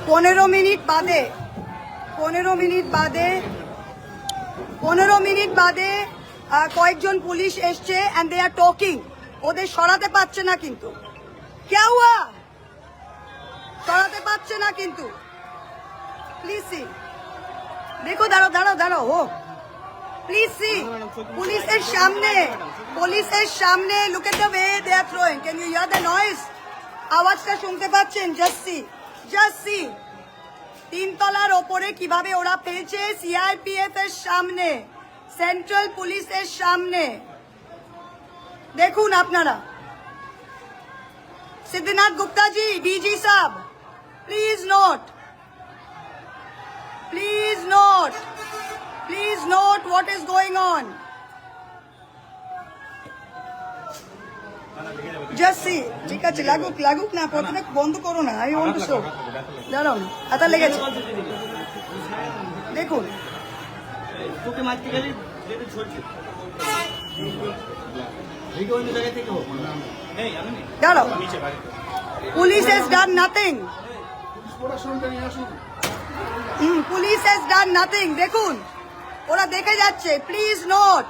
15 minute বাদে কয়েকজন police এসছে এন্ড দে আর টকিং। ওদের সরাতে পারছে না, কিন্তু क्या हुआ? সরাতে পারছে না কিন্তু। প্লিজ সি, দেখো, দাঁড়াও ও প্লিজ সি, পুলিশের সামনে look at the way they are throwing. Can you hear the noise? আওয়াজটা শুনতে পাচ্ছেন? জাস্ট সি, 3 তলার ওপরে কিভাবে ওরা ফেলছে, সিআরপিএফ এর সামনে, সেন্ট্রাল পুলিশের সামনে। দেখুন আপনারা। सिद्धनाथ गुप्ता जी, डीजी साहब, please note what is going on. Just see, ঠিক আছে, লাগুক না, প্রথমে বন্ধ করো না। I want to show. দাঁড়াও, হাতা লেগেছে। দেখুন, তোকে মারতে গেলে যেটা ছড়ছে ভিডিও অন্য জায়গা থেকে হোক এই আমি দাঁড়াও। Police has done nothing. Police has done nothing. দেখুন, ওরা দেখে যাচ্ছে। প্লিজ নোট,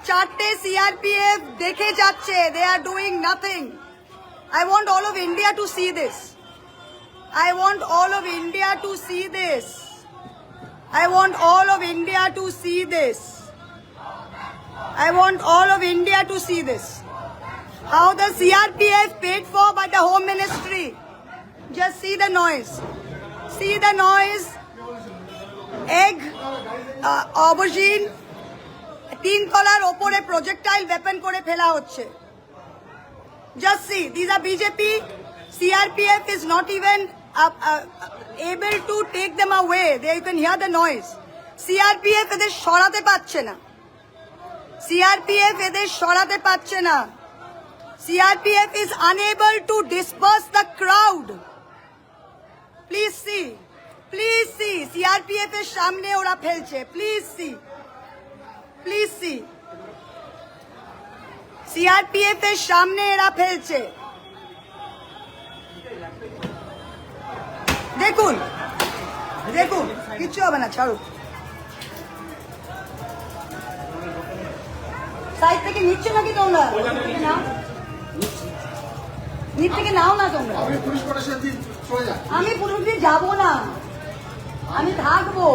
4টে সিআরপিএফ দেখে যাচ্ছে। They are doing nothing. I want all of India to see this. I want all of India to see this. I want all of India to see this. I want all of India to see this. How the CRPF paid for by the Home Ministry. Just see the noise. See the noise. Egg, aubergine, 3 তলার ওপরে projectile weapon করে ফেলা হচ্ছে। Just see, these are BJP. CRPF is not even able to take them away. There you can hear the noise. CRPF এদের সরাতে পারছে না। CRPF is unable to disperse the crowd. Please see. CRPF এর সামনে ওরা ফেলছে। Please see. CRPF এর সামনে এরা ফেলছে। দেখুন, কিচ্ছু হবে না, ছাড়ো। সাইড থেকে নিচ্ছে নাকি তোমরা? নিচ থেকে নাও না তোমরা। আমি পুলিশ দিয়ে যাবো না, আমি থাকবো।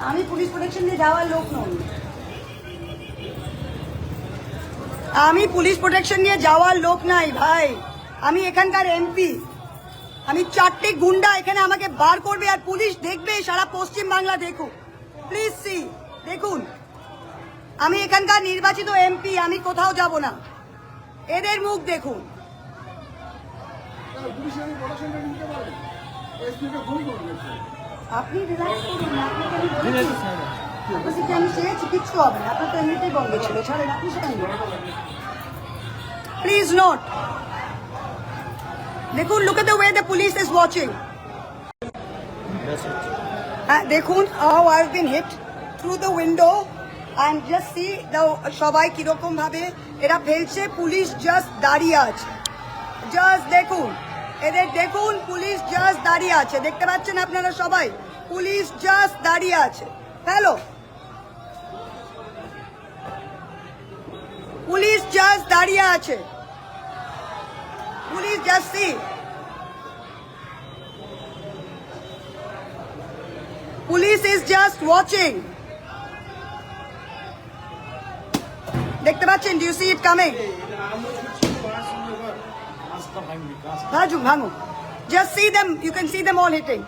আমি পুলিশ প্রোটেকশন দিয়ে যাওয়ার লোক নই। আমি পুলিশ প্রোটেকশন নিয়ে যাওয়ার লোক নাই ভাই। আমি এখানকার এমপি। আমি 4টে গুন্ডা এখানে আমাকে বার করবে আর পুলিশ দেখবে, সারা পশ্চিম বাংলা দেখুক। প্লিজ সি, দেখুন, আমি এখানকার নির্বাচিত এমপি। আমি কোথাও যাব না। এদের মুখ দেখুন। আপনি রিল্যাক্স করুন। আমি চেয়েছি, কিচ্ছু হবে না। আপনার তো এমনিতেই বন্ধ ছিল, ছাড়েন, আপনি সবাই। প্লিজ নোট, দেখুন, look at the way the police is watching. দেখুন, how I've been hit through the window and just see the সবাই কিরকম ভাবে এরা ফেলছে। পুলিশ জাস্ট দাঁড়িয়ে আছে। জাস্ট দেখুন, এদের দেখুন, পুলিশ জাস্ট দাঁড়িয়ে আছে। দেখতে পাচ্ছেন আপনারা সবাই? পুলিশ জাস্ট দাঁড়িয়ে আছে। হ্যালো, পুলিশ জাস্ট দাঁড়িয়ে আছে। Police just see, police is just watching. দেখতে পাচ্ছেন? Do you see it coming? ভাঙু। Just see them. You can see them all hitting.